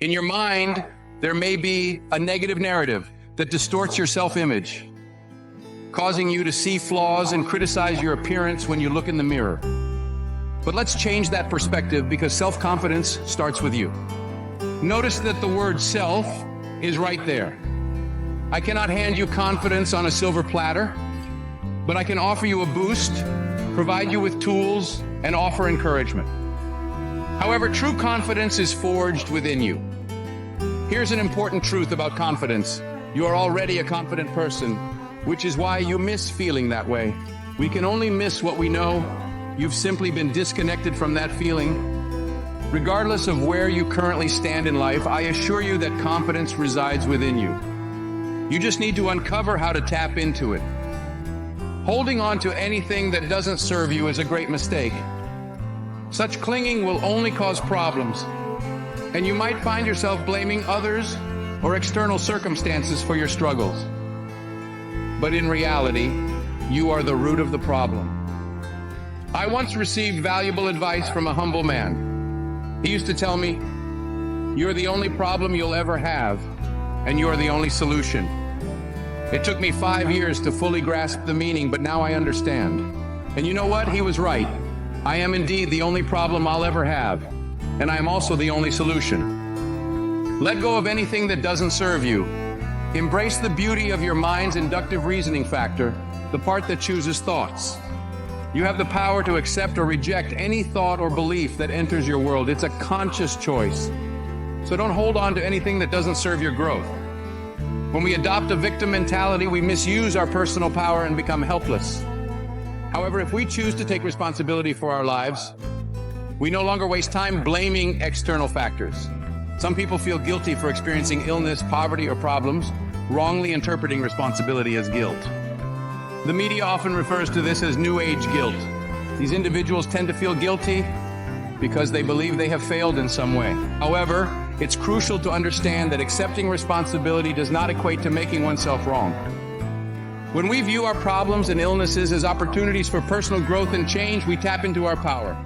In your mind, there may be a negative narrative that distorts your self-image, causing you to see flaws and criticize your appearance when you look in the mirror. But let's change that perspective, because self-confidence starts with you. Notice that the word self is right there. I cannot hand you confidence on a silver platter, but I can offer you a boost, provide you with tools, and offer encouragement. However, true confidence is forged within you. Here's an important truth about confidence. You are already a confident person, which is why you miss feeling that way. We can only miss what we know. You've simply been disconnected from that feeling. Regardless of where you currently stand in life, I assure you that confidence resides within you. You just need to uncover how to tap into it. Holding on to anything that doesn't serve you is a great mistake. Such clinging will only cause problems, and you might find yourself blaming others or external circumstances for your struggles. But in reality, you are the root of the problem. I once received valuable advice from a humble man. He used to tell me, "You're the only problem you'll ever have, and you're the only solution." It took me 5 years to fully grasp the meaning, but now I understand. And you know what? He was right. I am indeed the only problem I'll ever have, and I am also the only solution. Let go of anything that doesn't serve you. Embrace the beauty of your mind's inductive reasoning factor, the part that chooses thoughts. You have the power to accept or reject any thought or belief that enters your world. It's a conscious choice. So don't hold on to anything that doesn't serve your growth. When we adopt a victim mentality, we misuse our personal power and become helpless. However, if we choose to take responsibility for our lives, we no longer waste time blaming external factors. Some people feel guilty for experiencing illness, poverty, or problems, wrongly interpreting responsibility as guilt. The media often refers to this as New Age guilt. These individuals tend to feel guilty because they believe they have failed in some way. However, it's crucial to understand that accepting responsibility does not equate to making oneself wrong. When we view our problems and illnesses as opportunities for personal growth and change, we tap into our power.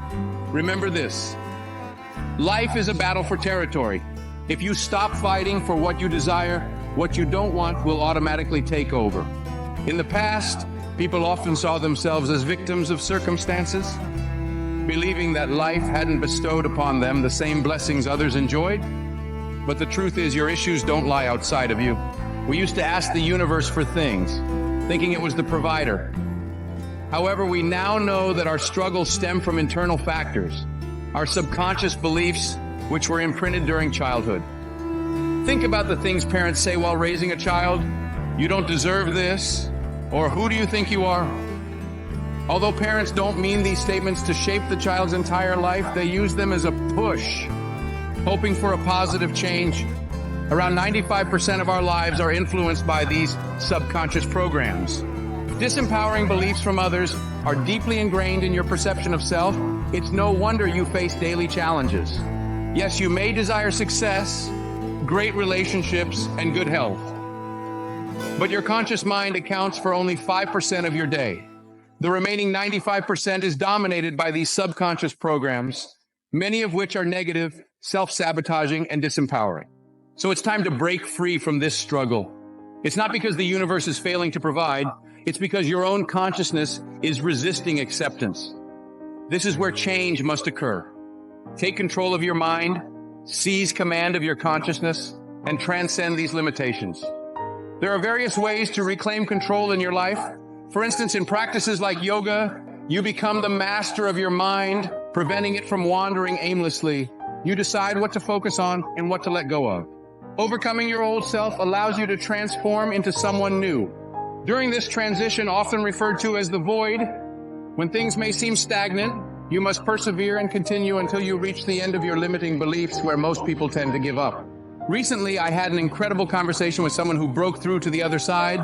Remember this: life is a battle for territory. If you stop fighting for what you desire, what you don't want will automatically take over. In the past, people often saw themselves as victims of circumstances, believing that life hadn't bestowed upon them the same blessings others enjoyed. But the truth is, your issues don't lie outside of you. We used to ask the universe for things, thinking it was the provider. However, we now know that our struggles stem from internal factors, our subconscious beliefs, which were imprinted during childhood. Think about the things parents say while raising a child. "You don't deserve this," or "Who do you think you are?" Although parents don't mean these statements to shape the child's entire life, they use them as a push, hoping for a positive change. Around 95% of our lives are influenced by these subconscious programs. If disempowering beliefs from others are deeply ingrained in your perception of self, it's no wonder you face daily challenges. Yes, you may desire success, great relationships, and good health, but your conscious mind accounts for only 5% of your day. The remaining 95% is dominated by these subconscious programs, many of which are negative, self-sabotaging, and disempowering. So it's time to break free from this struggle. It's not because the universe is failing to provide, it's because your own consciousness is resisting acceptance. This is where change must occur. Take control of your mind, seize command of your consciousness, and transcend these limitations. There are various ways to reclaim control in your life. For instance, in practices like yoga, you become the master of your mind, preventing it from wandering aimlessly. You decide what to focus on and what to let go of. Overcoming your old self allows you to transform into someone new. During this transition, often referred to as the void, when things may seem stagnant, you must persevere and continue until you reach the end of your limiting beliefs, where most people tend to give up. Recently, I had an incredible conversation with someone who broke through to the other side.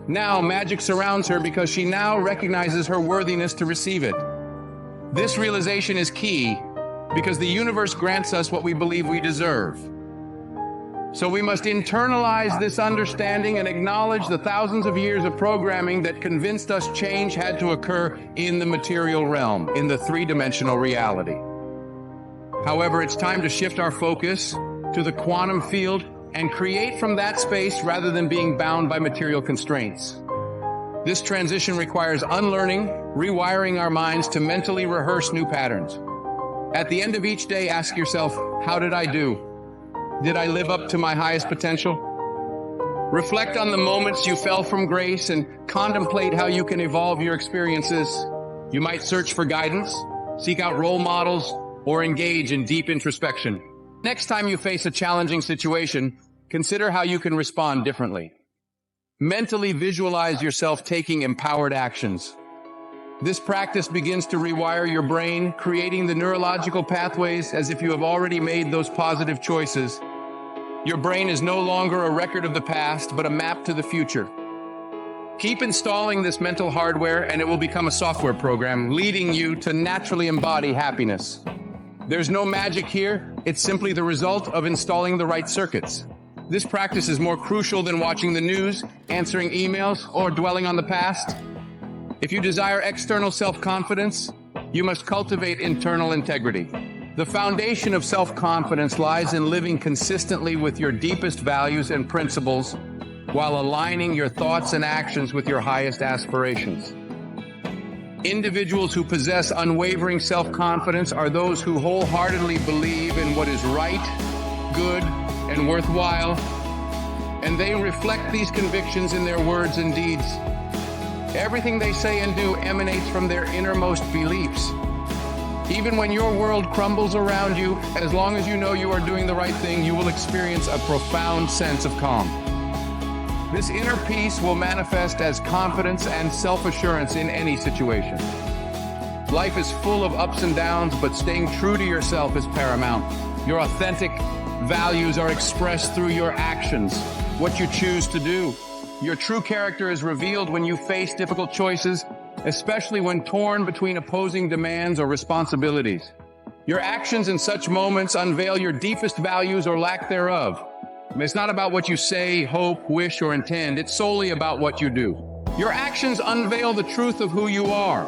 Now, magic surrounds her because she now recognizes her worthiness to receive it. This realization is key because the universe grants us what we believe we deserve. So we must internalize this understanding and acknowledge the thousands of years of programming that convinced us change had to occur in the material realm, in the three-dimensional reality. However, it's time to shift our focus to the quantum field and create from that space rather than being bound by material constraints. This transition requires unlearning, rewiring our minds to mentally rehearse new patterns. At the end of each day, ask yourself, how did I do? Did I live up to my highest potential? Reflect on the moments you fell from grace and contemplate how you can evolve your experiences. You might search for guidance, seek out role models, or engage in deep introspection. Next time you face a challenging situation, consider how you can respond differently. Mentally visualize yourself taking empowered actions. This practice begins to rewire your brain, creating the neurological pathways as if you have already made those positive choices. Your brain is no longer a record of the past, but a map to the future. Keep installing this mental hardware and it will become a software program, leading you to naturally embody happiness. There's no magic here, it's simply the result of installing the right circuits. This practice is more crucial than watching the news, answering emails, or dwelling on the past. If you desire external self-confidence, you must cultivate internal integrity. The foundation of self-confidence lies in living consistently with your deepest values and principles while aligning your thoughts and actions with your highest aspirations. Individuals who possess unwavering self-confidence are those who wholeheartedly believe in what is right, good, and worthwhile, and they reflect these convictions in their words and deeds. Everything they say and do emanates from their innermost beliefs. Even when your world crumbles around you, as long as you know you are doing the right thing, you will experience a profound sense of calm. This inner peace will manifest as confidence and self-assurance in any situation. Life is full of ups and downs, but staying true to yourself is paramount. Your authentic values are expressed through your actions, what you choose to do. Your true character is revealed when you face difficult choices, especially when torn between opposing demands or responsibilities. Your actions in such moments unveil your deepest values or lack thereof. It's not about what you say, hope, wish, or intend. It's solely about what you do. Your actions unveil the truth of who you are.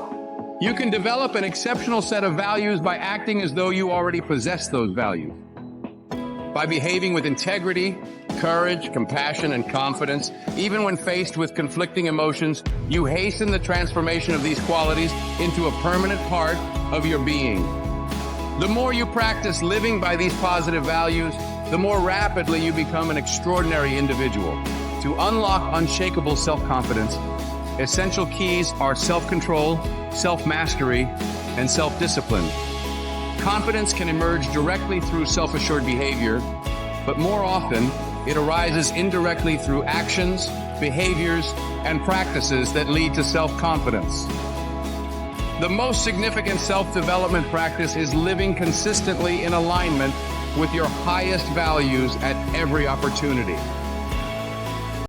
You can develop an exceptional set of values by acting as though you already possess those values. By behaving with integrity, courage, compassion, and confidence, even when faced with conflicting emotions, you hasten the transformation of these qualities into a permanent part of your being. The more you practice living by these positive values, the more rapidly you become an extraordinary individual. To unlock unshakable self-confidence, essential keys are self-control, self-mastery, and self-discipline. Confidence can emerge directly through self-assured behavior, but more often, it arises indirectly through actions, behaviors, and practices that lead to self-confidence. The most significant self-development practice is living consistently in alignment with your highest values at every opportunity.